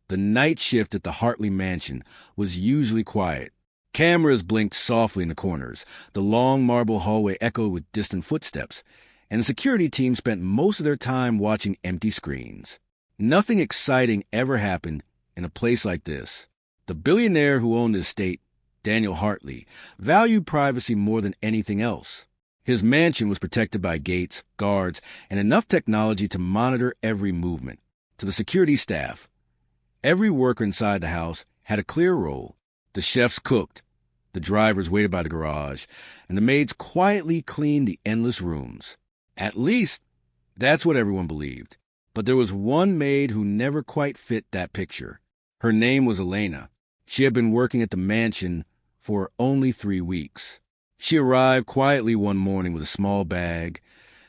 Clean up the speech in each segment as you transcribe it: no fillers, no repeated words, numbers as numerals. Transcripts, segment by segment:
The night shift at the Hartley mansion was usually quiet. Cameras blinked softly in the corners. The long marble hallway echoed with distant footsteps, and the security team spent most of their time watching empty screens. Nothing exciting ever happened in a place like this. The billionaire who owned the estate, Daniel Hartley, valued privacy more than anything else. His mansion was protected by gates, guards, and enough technology to monitor every movement. To the security staff, every worker inside the house had a clear role. The chefs cooked, the drivers waited by the garage, and the maids quietly cleaned the endless rooms. At least, that's what everyone believed. But there was one maid who never quite fit that picture. Her name was Elena. She had been working at the mansion for only 3 weeks. She arrived quietly one morning with a small bag,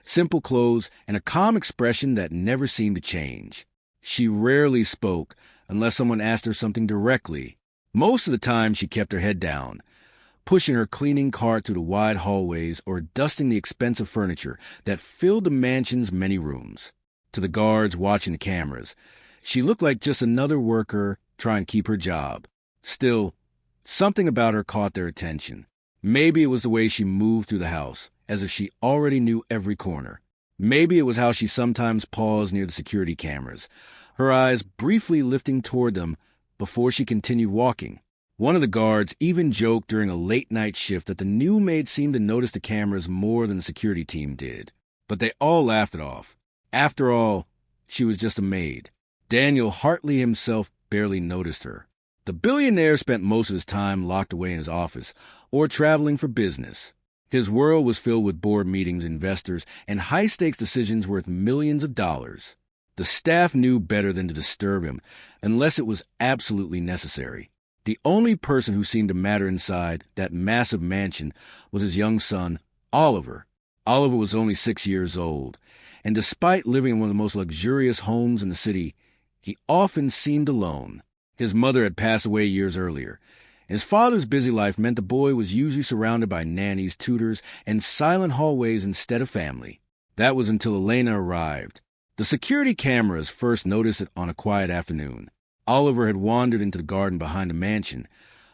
simple clothes, and a calm expression that never seemed to change. She rarely spoke unless someone asked her something directly. Most of the time, she kept her head down, pushing her cleaning cart through the wide hallways or dusting the expensive furniture that filled the mansion's many rooms. To the guards watching the cameras, she looked like just another worker trying to keep her job. Still, something about her caught their attention. Maybe it was the way she moved through the house, as if she already knew every corner. Maybe it was how she sometimes paused near the security cameras, her eyes briefly lifting toward them before she continued walking. One of the guards even joked during a late-night shift that the new maid seemed to notice the cameras more than the security team did. But they all laughed it off. After all, she was just a maid. Daniel Hartley himself barely noticed her. The billionaire spent most of his time locked away in his office or traveling for business. His world was filled with board meetings, investors, and high-stakes decisions worth millions of dollars. The staff knew better than to disturb him unless it was absolutely necessary. The only person who seemed to matter inside that massive mansion was his young son, Oliver. Oliver was only 6 years old, and despite living in one of the most luxurious homes in the city, he often seemed alone. His mother had passed away years earlier. His father's busy life meant the boy was usually surrounded by nannies, tutors, and silent hallways instead of family. That was until Elena arrived. The security cameras first noticed it on a quiet afternoon. Oliver had wandered into the garden behind the mansion,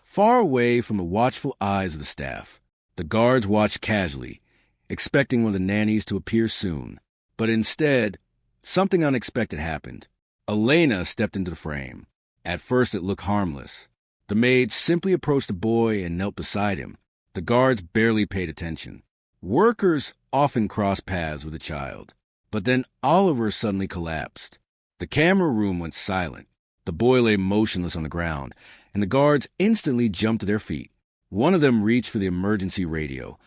far away from the watchful eyes of the staff. The guards watched casually, expecting one of the nannies to appear soon. But instead, something unexpected happened. Elena stepped into the frame. At first it looked harmless. The maid simply approached the boy and knelt beside him. The guards barely paid attention. Workers often crossed paths with a child. But then Oliver suddenly collapsed. The camera room went silent. The boy lay motionless on the ground, and the guards instantly jumped to their feet. One of them reached for the emergency radio,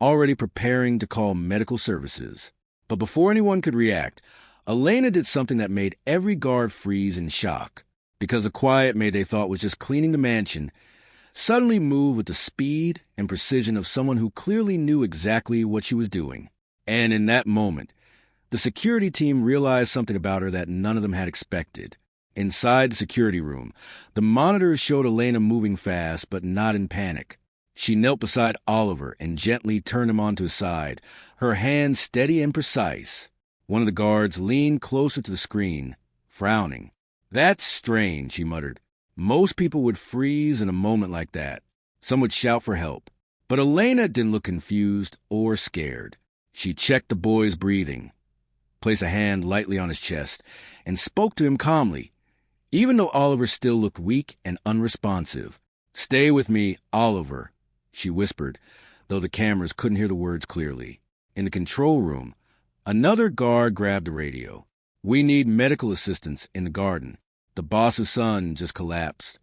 already preparing to call medical services. But before anyone could react, Elena did something that made every guard freeze in shock. Because the quiet maid they thought was just cleaning the mansion suddenly moved with the speed and precision of someone who clearly knew exactly what she was doing. And in that moment, the security team realized something about her that none of them had expected. Inside the security room, the monitors showed Elena moving fast, but not in panic. She knelt beside Oliver and gently turned him onto his side, her hands steady and precise. One of the guards leaned closer to the screen, frowning. "That's strange," he muttered. "Most people would freeze in a moment like that. Some would shout for help." But Elena didn't look confused or scared. She checked the boy's breathing, placed a hand lightly on his chest, and spoke to him calmly, even though Oliver still looked weak and unresponsive. "Stay with me, Oliver," she whispered, though the cameras couldn't hear the words clearly. In the control room, another guard grabbed the radio. "We need medical assistance in the garden. The boss's son just collapsed."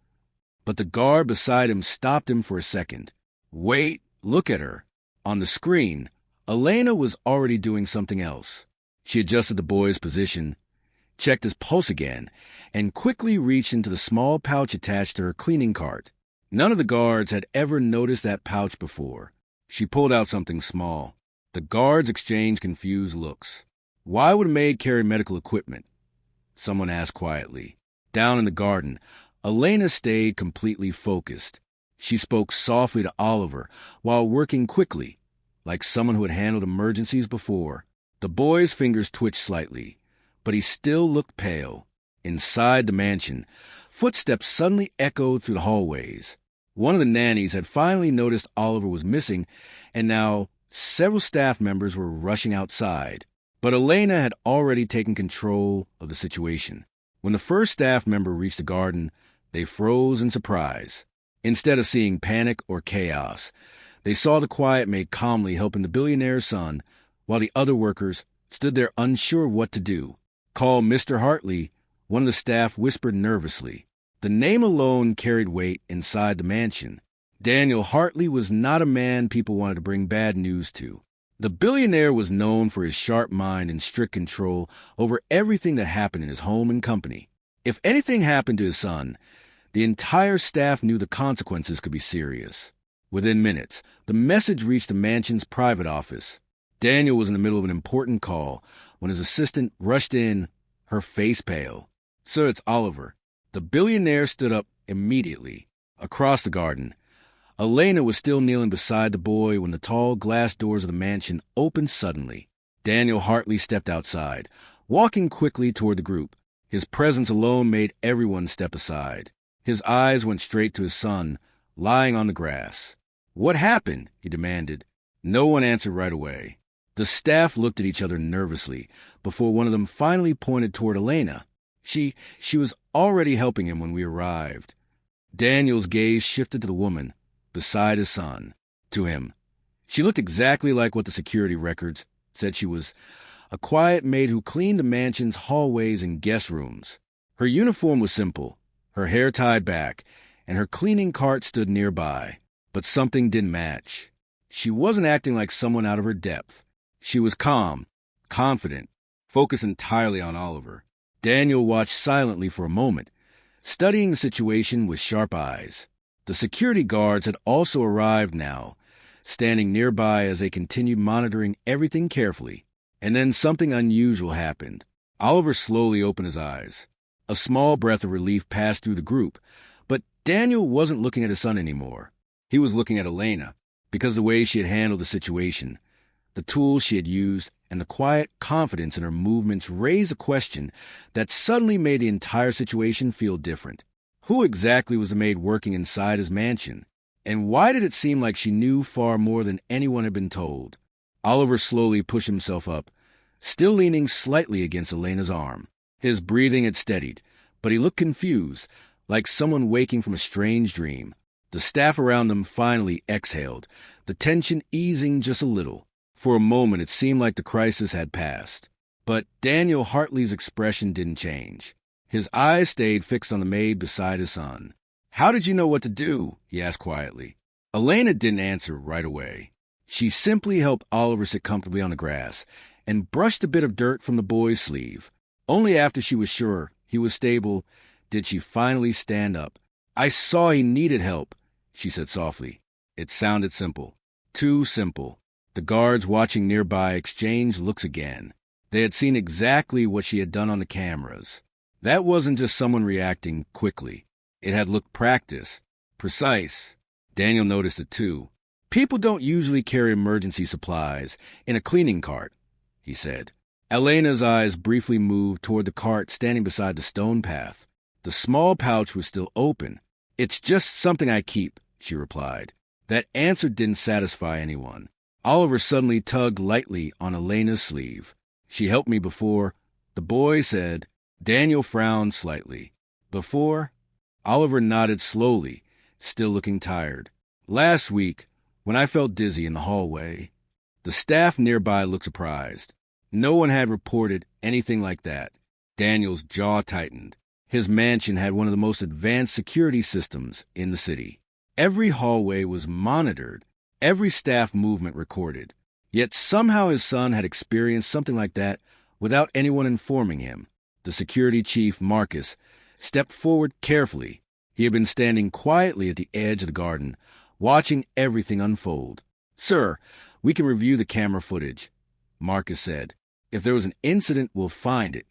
But the guard beside him stopped him for a second. "Wait, look at her." On the screen, Elena was already doing something else. She adjusted the boy's position, checked his pulse again, and quickly reached into the small pouch attached to her cleaning cart. None of the guards had ever noticed that pouch before. She pulled out something small. The guards exchanged confused looks. "Why would a maid carry medical equipment?" someone asked quietly. Down in the garden, Elena stayed completely focused. She spoke softly to Oliver while working quickly, like someone who had handled emergencies before. The boy's fingers twitched slightly, but he still looked pale. Inside the mansion, footsteps suddenly echoed through the hallways. One of the nannies had finally noticed Oliver was missing, and now several staff members were rushing outside. But Elena had already taken control of the situation. When the first staff member reached the garden, they froze in surprise. Instead of seeing panic or chaos, they saw the quiet maid calmly helping the billionaire's son, while the other workers stood there unsure what to do. "Call Mr. Hartley," one of the staff whispered nervously. The name alone carried weight inside the mansion. Daniel Hartley was not a man people wanted to bring bad news to. The billionaire was known for his sharp mind and strict control over everything that happened in his home and company. If anything happened to his son, the entire staff knew the consequences could be serious. Within minutes, the message reached the mansion's private office. Daniel was in the middle of an important call when his assistant rushed in, her face pale. "Sir, it's Oliver." The billionaire stood up immediately. Across the garden, Elena was still kneeling beside the boy when the tall glass doors of the mansion opened suddenly. Daniel Hartley stepped outside, walking quickly toward the group. His presence alone made everyone step aside. His eyes went straight to his son, lying on the grass. "What happened?" he demanded. No one answered right away. The staff looked at each other nervously before one of them finally pointed toward Elena. She was already helping him when we arrived. Daniel's gaze shifted to the woman beside his son. To him, she looked exactly like what the security records said she was, a quiet maid who cleaned the mansion's hallways and guest rooms. Her uniform was simple, her hair tied back, and her cleaning cart stood nearby. But something didn't match. She wasn't acting like someone out of her depth. She was calm, confident, focused entirely on Oliver. Daniel watched silently for a moment, studying the situation with sharp eyes. The security guards had also arrived now, standing nearby as they continued monitoring everything carefully. And then something unusual happened. Oliver slowly opened his eyes. A small breath of relief passed through the group, but Daniel wasn't looking at his son anymore. He was looking at Elena, because the way she had handled the situation, the tools she had used, and the quiet confidence in her movements raised a question that suddenly made the entire situation feel different. Who exactly was the maid working inside his mansion? And why did it seem like she knew far more than anyone had been told? Oliver slowly pushed himself up, still leaning slightly against Elena's arm. His breathing had steadied, but he looked confused, like someone waking from a strange dream. The staff around them finally exhaled, the tension easing just a little. For a moment, it seemed like the crisis had passed. But Daniel Hartley's expression didn't change. His eyes stayed fixed on the maid beside his son. "How did you know what to do?" he asked quietly. Elena didn't answer right away. She simply helped Oliver sit comfortably on the grass and brushed a bit of dirt from the boy's sleeve. Only after she was sure he was stable did she finally stand up. "I saw he needed help," she said softly. It sounded simple. Too simple. The guards watching nearby exchanged looks again. They had seen exactly what she had done on the cameras. That wasn't just someone reacting quickly. It had looked practiced, precise. Daniel noticed it too. "People don't usually carry emergency supplies in a cleaning cart," he said. Elena's eyes briefly moved toward the cart standing beside the stone path. The small pouch was still open. "It's just something I keep," she replied. That answer didn't satisfy anyone. Oliver suddenly tugged lightly on Elena's sleeve. "She helped me before," the boy said. Daniel frowned slightly. "Before?" Oliver nodded slowly, still looking tired. "Last week, when I felt dizzy in the hallway." The staff nearby looked surprised. No one had reported anything like that. Daniel's jaw tightened. His mansion had one of the most advanced security systems in the city. Every hallway was monitored, every staff movement recorded. Yet somehow his son had experienced something like that without anyone informing him. The security chief, Marcus, stepped forward carefully. He had been standing quietly at the edge of the garden, watching everything unfold. "Sir, we can review the camera footage," Marcus said. "If there was an incident, we'll find it."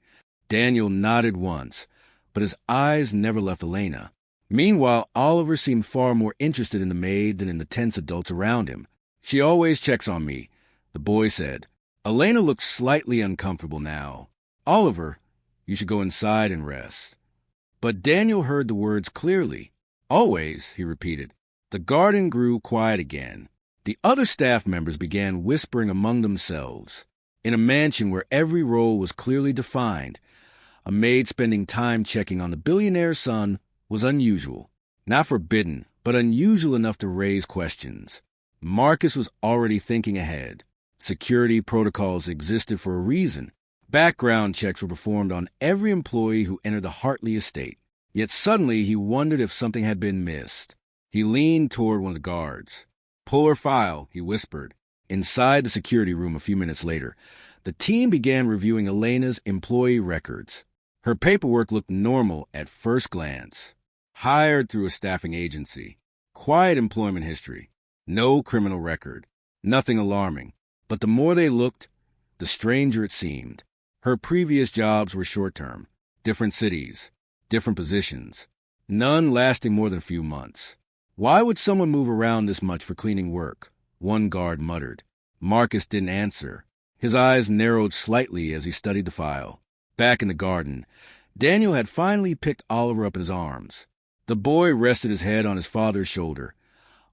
Daniel nodded once, but his eyes never left Elena. Meanwhile, Oliver seemed far more interested in the maid than in the tense adults around him. "She always checks on me," the boy said. Elena looked slightly uncomfortable now. "Oliver, You should go inside and rest." But Daniel heard the words clearly. "Always," he repeated. The garden grew quiet again. The other staff members began whispering among themselves. In a mansion where every role was clearly defined, a maid spending time checking on the billionaire's son was unusual. Not forbidden, but unusual enough to raise questions. Marcus was already thinking ahead. Security protocols existed for a reason. Background checks were performed on every employee who entered the Hartley estate. Yet suddenly he wondered if something had been missed. He leaned toward one of the guards. "Pull her file," he whispered. Inside the security room a few minutes later, the team began reviewing Elena's employee records. Her paperwork looked normal at first glance. Hired through a staffing agency. Quiet employment history. No criminal record. Nothing alarming. But the more they looked, the stranger it seemed. Her previous jobs were short-term. Different cities. Different positions. None lasting more than a few months. "Why would someone move around this much for cleaning work?" one guard muttered. Marcus didn't answer. His eyes narrowed slightly as he studied the file. Back in the garden, Daniel had finally picked Oliver up in his arms. The boy rested his head on his father's shoulder,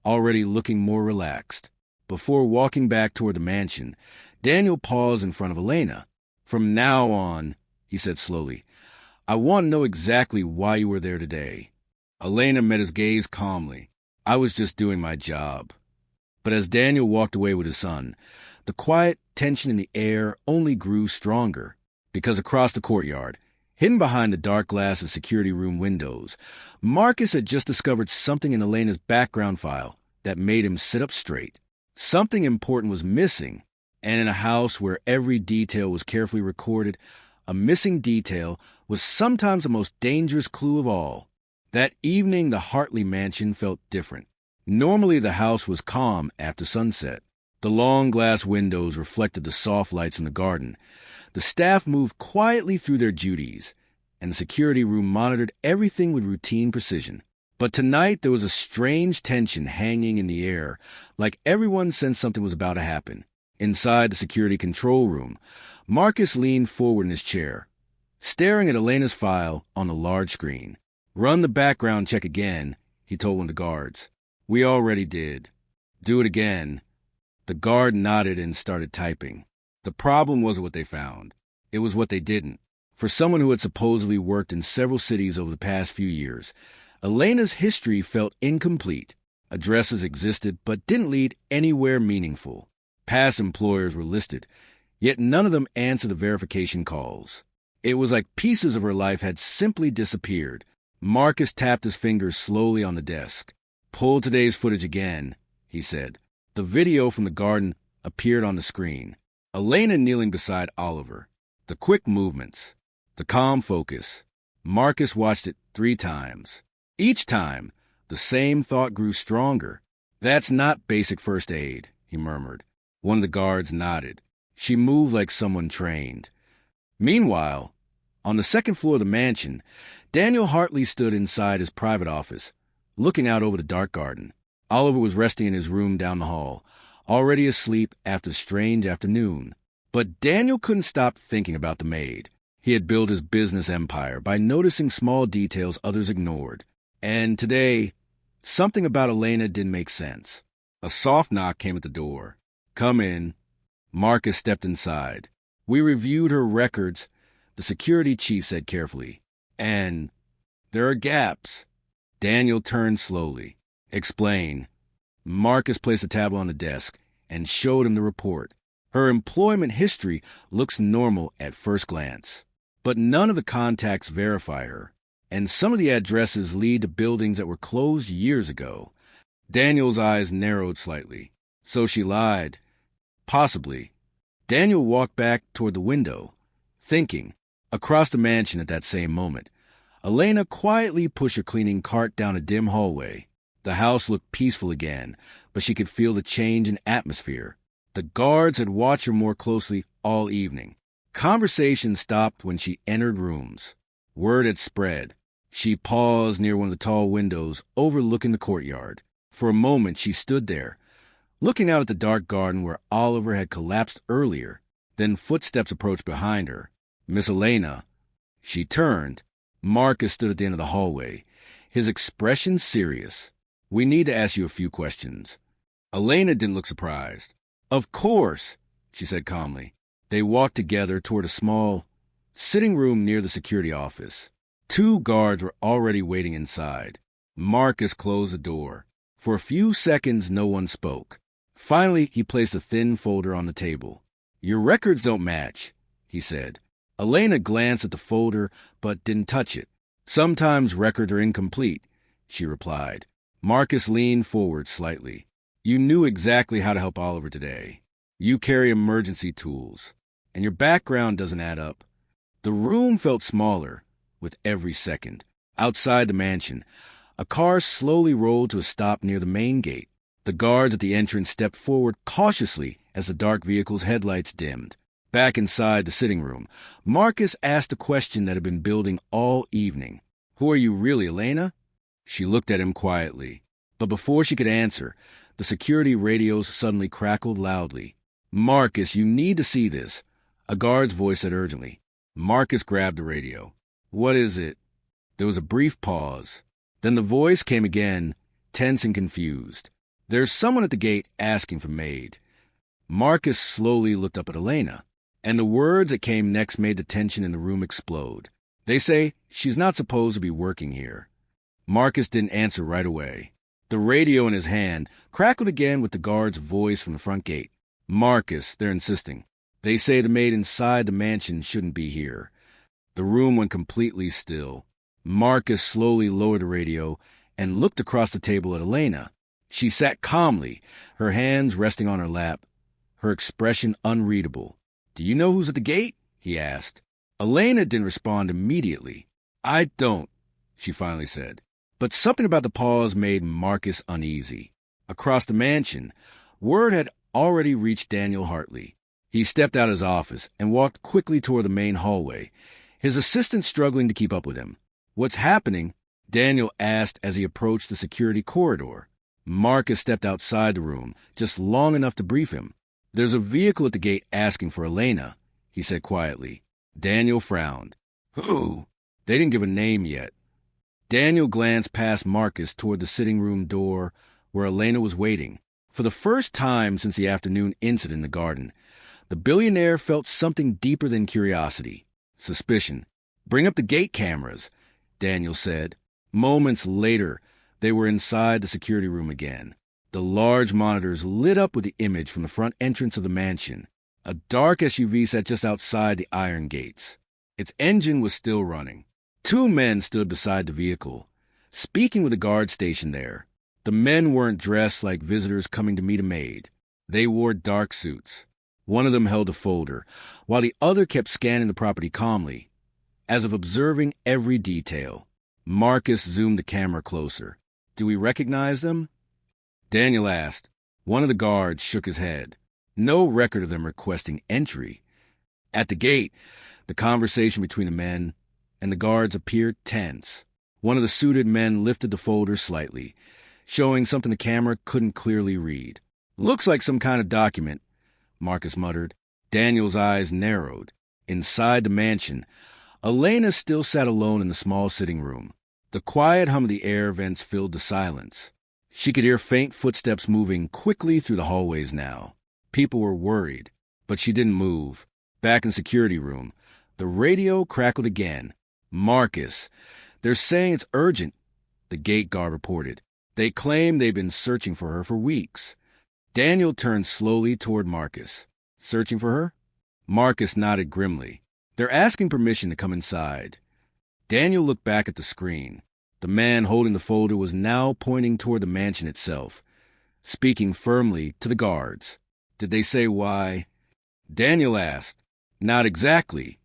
already looking more relaxed. Before walking back toward the mansion, Daniel paused in front of Elena. "From now on," he said slowly, "I want to know exactly why you were there today." Elena met his gaze calmly. "I was just doing my job." But as Daniel walked away with his son, the quiet tension in the air only grew stronger. Because across the courtyard, hidden behind the dark glass of security room windows, Marcus had just discovered something in Elena's background file that made him sit up straight. Something important was missing, and in a house where every detail was carefully recorded, a missing detail was sometimes the most dangerous clue of all. That evening, the Hartley mansion felt different. Normally, the house was calm after sunset. The long glass windows reflected the soft lights in the garden. The staff moved quietly through their duties, and the security room monitored everything with routine precision. But tonight there was a strange tension hanging in the air, like everyone sensed something was about to happen. Inside the security control room, Marcus leaned forward in his chair, staring at Elena's file on the large screen. "Run the background check again," he told one of the guards. "We already did." "Do it again." The guard nodded and started typing. The problem wasn't what they found. It was what they didn't. For someone who had supposedly worked in several cities over the past few years, Elena's history felt incomplete. Addresses existed, but didn't lead anywhere meaningful. Past employers were listed, yet none of them answered the verification calls. It was like pieces of her life had simply disappeared. Marcus tapped his fingers slowly on the desk. "Pull today's footage again," he said. The video from the garden appeared on the screen. Elena kneeling beside Oliver. The quick movements. The calm focus. Marcus watched it 3 times. Each time, the same thought grew stronger. "That's not basic first aid," he murmured. One of the guards nodded. She moved like someone trained. Meanwhile, on the second floor of the mansion, Daniel Hartley stood inside his private office, looking out over the dark garden. Oliver was resting in his room down the hall, already asleep after a strange afternoon. But Daniel couldn't stop thinking about the maid. He had built his business empire by noticing small details others ignored. And today, something about Elena didn't make sense. A soft knock came at the door. "Come in." Marcus stepped inside. "We reviewed her records," the security chief said carefully. "And there are gaps." Daniel turned slowly. "Explain." Marcus placed a tablet on the desk and showed him the report. Her employment history looks normal at first glance, but none of the contacts verify her, and some of the addresses lead to buildings that were closed years ago. Daniel's eyes narrowed slightly. So she lied. Possibly. Daniel walked back toward the window, thinking. Across the mansion at that same moment, Elena quietly pushed her cleaning cart down a dim hallway. The house looked peaceful again, but she could feel the change in atmosphere. The guards had watched her more closely all evening. Conversation stopped when she entered rooms. Word had spread. She paused near one of the tall windows overlooking the courtyard. For a moment she stood there, looking out at the dark garden where Oliver had collapsed earlier. Then footsteps approached behind her. "Miss Elena." She turned. Marcus stood at the end of the hallway, his expression serious. "We need to ask you a few questions." Elena didn't look surprised. "Of course," she said calmly. They walked together toward a small sitting room near the security office. 2 guards were already waiting inside. Marcus closed the door. For a few seconds, no one spoke. Finally, he placed a thin folder on the table. "Your records don't match," he said. Elena glanced at the folder, but didn't touch it. "Sometimes records are incomplete," she replied. Marcus leaned forward slightly. "You knew exactly how to help Oliver today. You carry emergency tools, and your background doesn't add up." The room felt smaller with every second. Outside the mansion, a car slowly rolled to a stop near the main gate. The guards at the entrance stepped forward cautiously as the dark vehicle's headlights dimmed. Back inside the sitting room, Marcus asked a question that had been building all evening. "Who are you really, Elena?" She looked at him quietly. But before she could answer, the security radios suddenly crackled loudly. "Marcus, you need to see this," a guard's voice said urgently. Marcus grabbed the radio. "What is it?" There was a brief pause. Then the voice came again, tense and confused. "There's someone at the gate asking for Maid." Marcus slowly looked up at Elena, and the words that came next made the tension in the room explode. "They say she's not supposed to be working here." Marcus didn't answer right away. The radio in his hand crackled again with the guard's voice from the front gate. "Marcus, they're insisting. They say the maid inside the mansion shouldn't be here." The room went completely still. Marcus slowly lowered the radio and looked across the table at Elena. She sat calmly, her hands resting on her lap, her expression unreadable. "Do you know who's at the gate?" he asked. Elena didn't respond immediately. "I don't," she finally said. But something about the pause made Marcus uneasy. Across the mansion, word had already reached Daniel Hartley. He stepped out of his office and walked quickly toward the main hallway, his assistant struggling to keep up with him. "What's happening?" Daniel asked as he approached the security corridor. Marcus stepped outside the room, just long enough to brief him. "There's a vehicle at the gate asking for Elena," he said quietly. Daniel frowned. "Who?" They didn't give a name yet. Daniel glanced past Marcus toward the sitting room door where Elena was waiting. For the first time since the afternoon incident in the garden, the billionaire felt something deeper than curiosity. Suspicion. "Bring up the gate cameras," Daniel said. Moments later, they were inside the security room again. The large monitors lit up with the image from the front entrance of the mansion. A dark SUV sat just outside the iron gates. Its engine was still running. 2 men stood beside the vehicle, speaking with the guard stationed there. The men weren't dressed like visitors coming to meet a maid. They wore dark suits. One of them held a folder, while the other kept scanning the property calmly, as if observing every detail. Marcus zoomed the camera closer. "Do we recognize them?" Daniel asked. One of the guards shook his head. No record of them requesting entry. At the gate, the conversation between the men and the guards appeared tense. One of the suited men lifted the folder slightly, showing something the camera couldn't clearly read. "Looks like some kind of document," Marcus muttered. Daniel's eyes narrowed. Inside the mansion, Elena still sat alone in the small sitting room. The quiet hum of the air vents filled the silence. She could hear faint footsteps moving quickly through the hallways now. People were worried, but she didn't move. Back in the security room, the radio crackled again. "Marcus, they're saying it's urgent," the gate guard reported. "They claim they've been searching for her for weeks." Daniel turned slowly toward Marcus. "Searching for her?" Marcus nodded grimly. "They're asking permission to come inside." Daniel looked back at the screen. The man holding the folder was now pointing toward the mansion itself, speaking firmly to the guards. "Did they say why?" Daniel asked. "Not exactly,"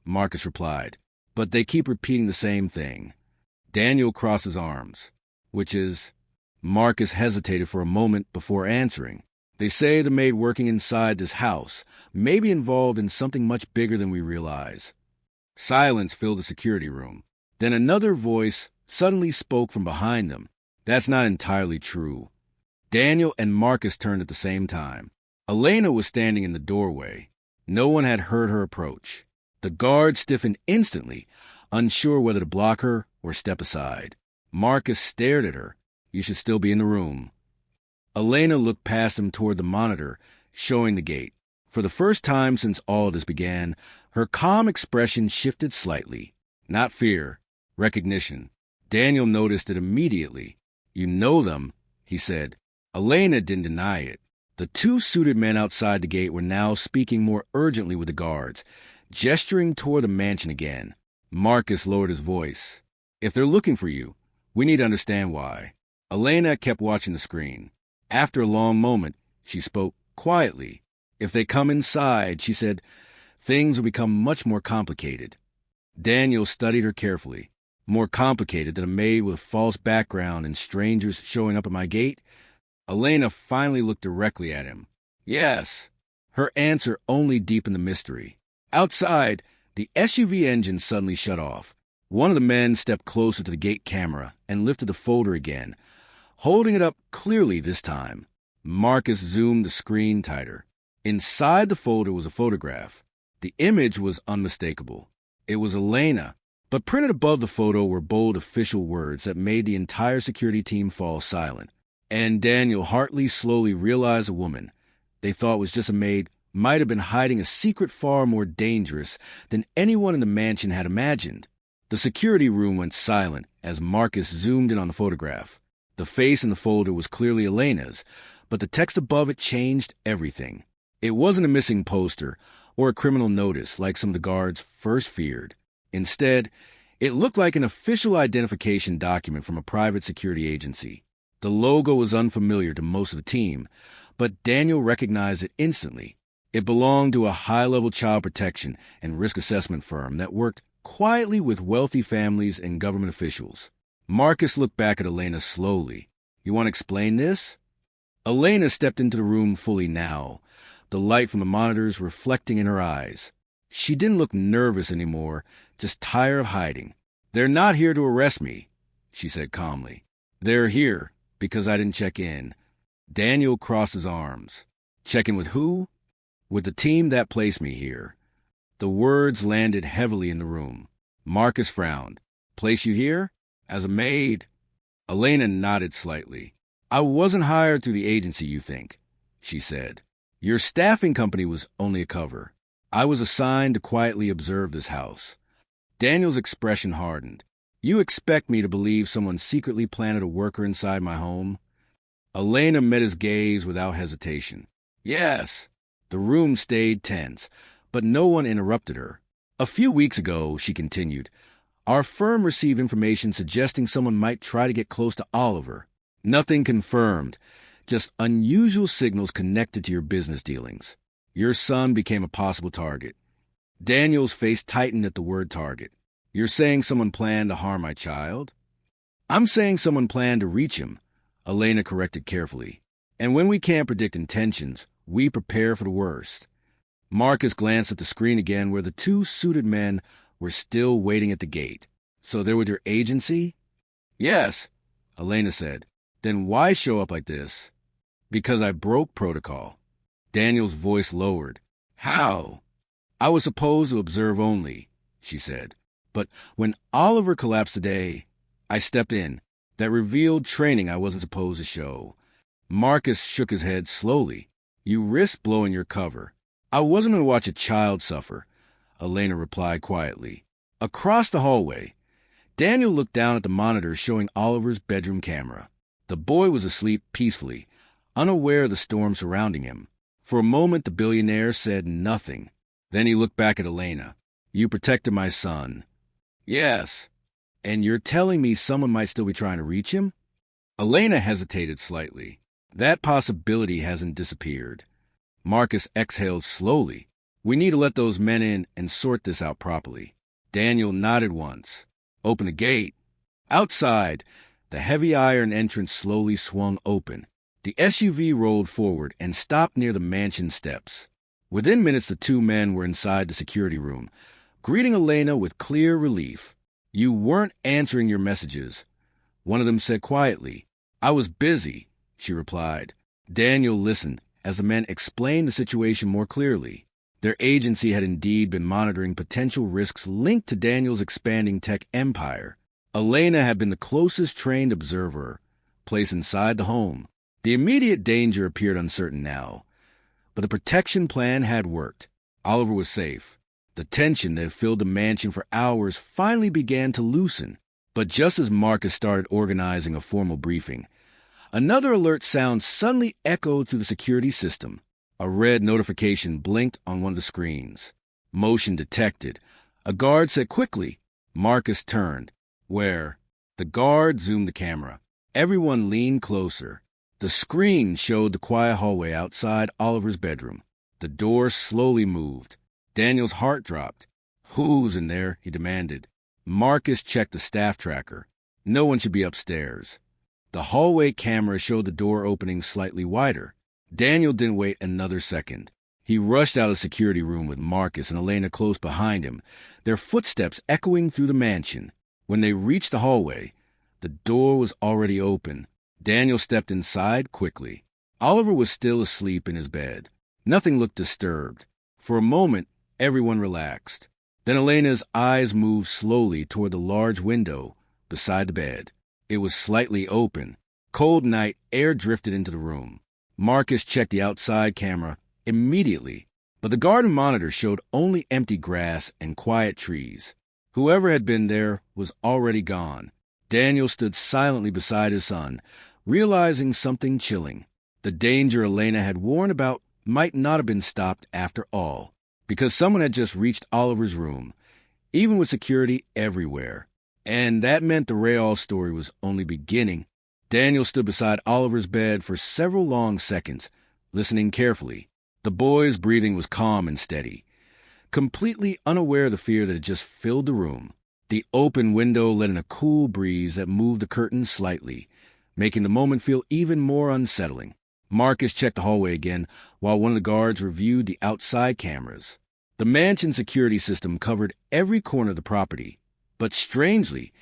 Marcus replied, "but they keep repeating the same thing." Daniel crossed his arms. "Which is?" Marcus hesitated for a moment before answering. "They say the maid working inside this house may be involved in something much bigger than we realize." Silence filled the security room. Then another voice suddenly spoke from behind them. "That's not entirely true." Daniel and Marcus turned at the same time. Elena was standing in the doorway. No one had heard her approach. The guard stiffened instantly, unsure whether to block her or step aside. Marcus stared at her. "You should still be in the room." Elena looked past him toward the monitor, showing the gate. For the first time since all this began, her calm expression shifted slightly. Not fear, recognition. Daniel noticed it immediately. "You know them," he said. Elena didn't deny it. The two suited men outside the gate were now speaking more urgently with the guards, gesturing toward the mansion again. Marcus lowered his voice. "If they're looking for you, we need to understand why." Elena kept watching the screen. After a long moment, she spoke quietly. "If they come inside," she said, "things will become much more complicated." Daniel studied her carefully. "More complicated than a maid with a false background and strangers showing up at my gate?" Elena finally looked directly at him. "Yes." Her answer only deepened the mystery. Outside, the SUV engine suddenly shut off. One of the men stepped closer to the gate camera and lifted the folder again, holding it up clearly this time. Marcus zoomed the screen tighter. Inside the folder was a photograph. The image was unmistakable. It was Elena, but printed above the photo were bold official words that made the entire security team fall silent. And Daniel Hartley slowly realized a woman they thought was just a maid might have been hiding a secret far more dangerous than anyone in the mansion had imagined. The security room went silent as Marcus zoomed in on the photograph. The face in the folder was clearly Elena's, but the text above it changed everything. It wasn't a missing poster or a criminal notice like some of the guards first feared. Instead, it looked like an official identification document from a private security agency. The logo was unfamiliar to most of the team, but Daniel recognized it instantly. It belonged to a high-level child protection and risk assessment firm that worked quietly with wealthy families and government officials. Marcus looked back at Elena slowly. "You want to explain this?" Elena stepped into the room fully now, the light from the monitors reflecting in her eyes. She didn't look nervous anymore, just tired of hiding. "They're not here to arrest me," she said calmly. "They're here because I didn't check in." Daniel crossed his arms. "Check in with who?" "With the team that placed me here." The words landed heavily in the room. Marcus frowned. "Place you here? As a maid?" Elena nodded slightly. "I wasn't hired through the agency, you think," she said. "Your staffing company was only a cover. I was assigned to quietly observe this house." Daniel's expression hardened. "You expect me to believe someone secretly planted a worker inside my home?" Elena met his gaze without hesitation. "Yes." The room stayed tense, but no one interrupted her. "A few weeks ago," she continued, "our firm received information suggesting someone might try to get close to Oliver. Nothing confirmed, just unusual signals connected to your business dealings. Your son became a possible target." Daniel's face tightened at the word target. "You're saying someone planned to harm my child?" "I'm saying someone planned to reach him," Elena corrected carefully. "And when we can't predict intentions, we prepare for the worst." Marcus glanced at the screen again where the two suited men were still waiting at the gate. "So they're with your agency?" "Yes," Elena said. "Then why show up like this?" "Because I broke protocol." Daniel's voice lowered. "How?" "I was supposed to observe only," she said. "But when Oliver collapsed today, I stepped in. That revealed training I wasn't supposed to show." Marcus shook his head slowly. "You risked blowing your cover." "I wasn't going to watch a child suffer," Elena replied quietly. Across the hallway, Daniel looked down at the monitor showing Oliver's bedroom camera. The boy was asleep peacefully, unaware of the storm surrounding him. For a moment, the billionaire said nothing. Then he looked back at Elena. "You protected my son." "Yes." "And you're telling me someone might still be trying to reach him?" Elena hesitated slightly. "That possibility hasn't disappeared." Marcus exhaled slowly. "We need to let those men in and sort this out properly." Daniel nodded once. "Open the gate." Outside, the heavy iron entrance slowly swung open. The SUV rolled forward and stopped near the mansion steps. Within minutes, the two men were inside the security room, greeting Elena with clear relief. "You weren't answering your messages," one of them said quietly. "I was busy," she replied. Daniel listened as the men explained the situation more clearly. Their agency had indeed been monitoring potential risks linked to Daniel's expanding tech empire. Elena had been the closest trained observer, placed inside the home. The immediate danger appeared uncertain now, but the protection plan had worked. Oliver was safe. The tension that had filled the mansion for hours finally began to loosen. But just as Marcus started organizing a formal briefing, another alert sound suddenly echoed through the security system. A red notification blinked on one of the screens. Motion detected. A guard said quickly. Marcus turned. Where? The guard zoomed the camera. Everyone leaned closer. The screen showed the quiet hallway outside Oliver's bedroom. The door slowly moved. Daniel's heart dropped. "Who's in there?" he demanded. Marcus checked the staff tracker. No one should be upstairs. The hallway camera showed the door opening slightly wider. Daniel didn't wait another second. He rushed out of the security room with Marcus and Elena close behind him, their footsteps echoing through the mansion. When they reached the hallway, the door was already open. Daniel stepped inside quickly. Oliver was still asleep in his bed. Nothing looked disturbed. For a moment, everyone relaxed. Then Elena's eyes moved slowly toward the large window beside the bed. It was slightly open. Cold night air drifted into the room. Marcus checked the outside camera immediately, but the garden monitor showed only empty grass and quiet trees. Whoever had been there was already gone. Daniel stood silently beside his son, realizing something chilling. The danger Elena had warned about might not have been stopped after all, because someone had just reached Oliver's room, even with security everywhere. And that meant the Rayall story was only beginning. Daniel stood beside Oliver's bed for several long seconds, listening carefully. The boy's breathing was calm and steady, completely unaware of the fear that had just filled the room. The open window let in a cool breeze that moved the curtains slightly, making the moment feel even more unsettling. Marcus checked the hallway again, while one of the guards reviewed the outside cameras. The mansion security system covered every corner of the property, but strangely,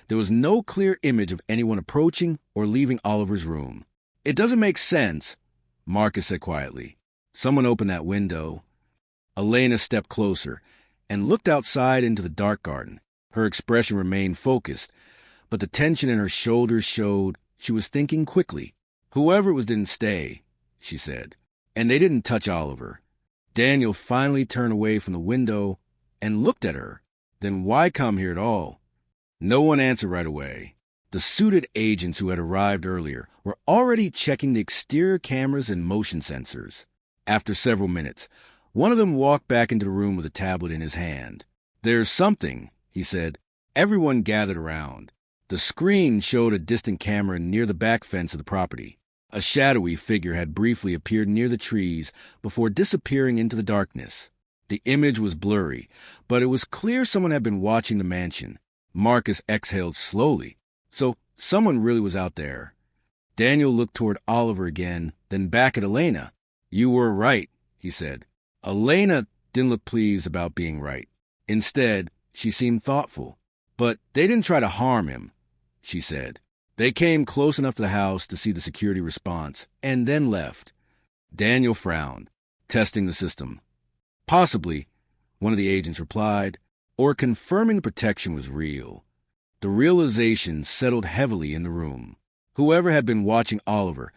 there was no clear image of anyone approaching or leaving Oliver's room. "It doesn't make sense," Marcus said quietly. Someone opened that window. Elena stepped closer and looked outside into the dark garden. Her expression remained focused, but the tension in her shoulders showed she was thinking quickly. "Whoever it was didn't stay," she said, "and they didn't touch Oliver." Daniel finally turned away from the window and looked at her. "Then why come here at all?" No one answered right away. The suited agents who had arrived earlier were already checking the exterior cameras and motion sensors. After several minutes, one of them walked back into the room with a tablet in his hand. "There's something," he said. Everyone gathered around. The screen showed a distant camera near the back fence of the property. A shadowy figure had briefly appeared near the trees before disappearing into the darkness. The image was blurry, but it was clear someone had been watching the mansion. Marcus exhaled slowly. So someone really was out there. Daniel looked toward Oliver again, then back at Elena. "You were right," he said. Elena didn't look pleased about being right. Instead, she seemed thoughtful. "But they didn't try to harm him," she said. "They came close enough to the house to see the security response, and then left." Daniel frowned, testing the system. "Possibly," one of the agents replied, "or confirming the protection was real." The realization settled heavily in the room. Whoever had been watching Oliver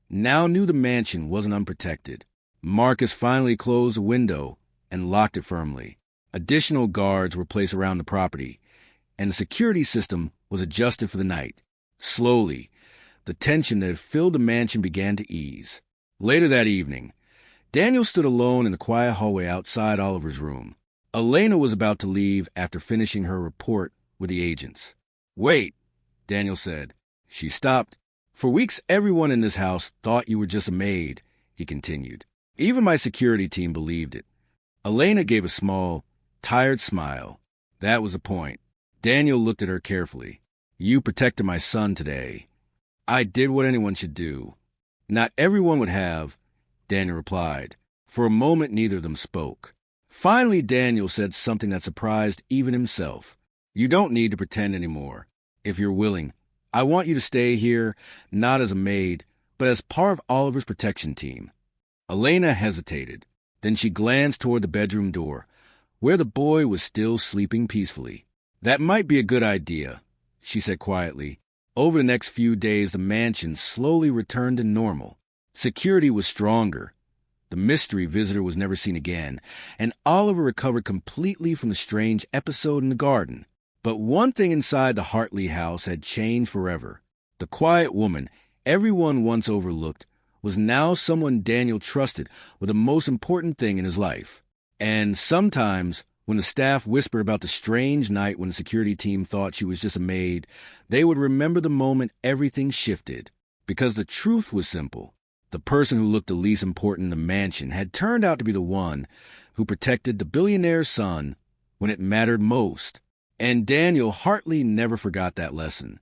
now knew the mansion wasn't unprotected. Marcus finally closed the window and locked it firmly. Additional guards were placed around the property, and the security system was adjusted for the night. Slowly, the tension that had filled the mansion began to ease. Later that evening, Daniel stood alone in the quiet hallway outside Oliver's room. Elena was about to leave after finishing her report with the agents. "Wait," Daniel said. She stopped. "For weeks, everyone in this house thought you were just a maid," he continued. "Even my security team believed it." Elena gave a small, tired smile. That was the point. Daniel looked at her carefully. "You protected my son today." "I did what anyone should do." "Not everyone would have," Daniel replied. For a moment, neither of them spoke. Finally, Daniel said something that surprised even himself. "You don't need to pretend anymore. If you're willing, I want you to stay here, not as a maid, but as part of Oliver's protection team." Elena hesitated. Then she glanced toward the bedroom door, where the boy was still sleeping peacefully. "That might be a good idea," she said quietly. Over the next few days, the mansion slowly returned to normal. Security was stronger. The mystery visitor was never seen again, and Oliver recovered completely from the strange episode in the garden. But one thing inside the Hartley house had changed forever. The quiet woman everyone once overlooked was now someone Daniel trusted with the most important thing in his life. And sometimes, when the staff whispered about the strange night when the security team thought she was just a maid, they would remember the moment everything shifted. Because the truth was simple. The person who looked the least important in the mansion had turned out to be the one who protected the billionaire's son when it mattered most. And Daniel Hartley never forgot that lesson.